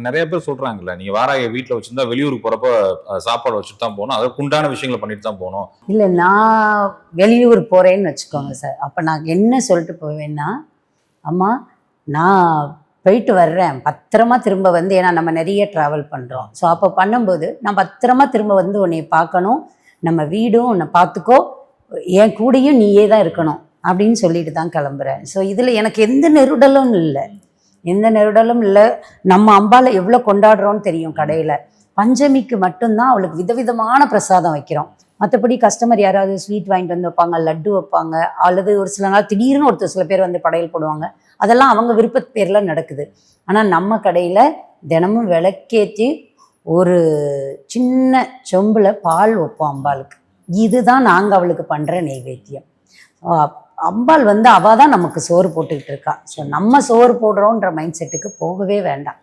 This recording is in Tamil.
நிறைய பேர் சொல்றாங்கல்ல, நீங்க வாராய வீட்டுல வச்சிருந்தா வெளியூருக்கு போறப்ப சாப்பாடு வச்சுட்டு தான் போகணும். அதற்கு உண்டான விஷயங்களை பண்ணிட்டு தான் போகணும். இல்லை, நான் வெளியூர் போகிறேன்னு வச்சுக்கோங்க சார். அப்போ நான் என்ன சொல்லிட்டு போவேன்னா, அம்மா நான் போயிட்டு வர்றேன், பத்திரமா திரும்ப வந்து, ஏன்னா நம்ம நிறைய ட்ராவல் பண்ணுறோம். ஸோ அப்போ பண்ணும்போது நான் பத்திரமா திரும்ப வந்து உன்னை பார்க்கணும், நம்ம வீடும் உன்னை பார்த்துக்கோ, என் கூடயும் நீயே தான் இருக்கணும் அப்படின்னு சொல்லிட்டு தான் கிளம்புறேன். ஸோ இதில் எனக்கு எந்த நெருடலும் இல்லை, எந்த நெருடலும் இல்லை. நம்ம அம்பாவை எவ்வளோ கொண்டாடுறோன்னு தெரியும். கடையில் பஞ்சமிக்கு மட்டும்தான் அவளுக்கு விதவிதமான பிரசாதம் வைக்கிறோம். மற்றபடி கஸ்டமர் யாராவது ஸ்வீட் வாங்கிட்டு வந்து வைப்பாங்க, லட்டு வைப்பாங்க, அல்லது ஒரு சில நாள் திடீர்னு சில பேர் வந்து படையல் போடுவாங்க. அதெல்லாம் அவங்க விருப்பத்து பேரில் நடக்குது. ஆனால் நம்ம கடையில் தினமும் விளக்கேற்றி ஒரு சின்ன சொம்பில் பால் வைப்போம் அம்பாளுக்கு. இதுதான் நாங்கள் அவளுக்கு பண்ணுற நெய்வேத்தியம். அம்பாள் வந்து அவள் தான் நமக்கு சோறு போட்டுக்கிட்டு இருக்கா. ஸோ நம்ம சோறு போடுறோன்ற மைண்ட் செட்டுக்கு போகவே வேண்டாம்.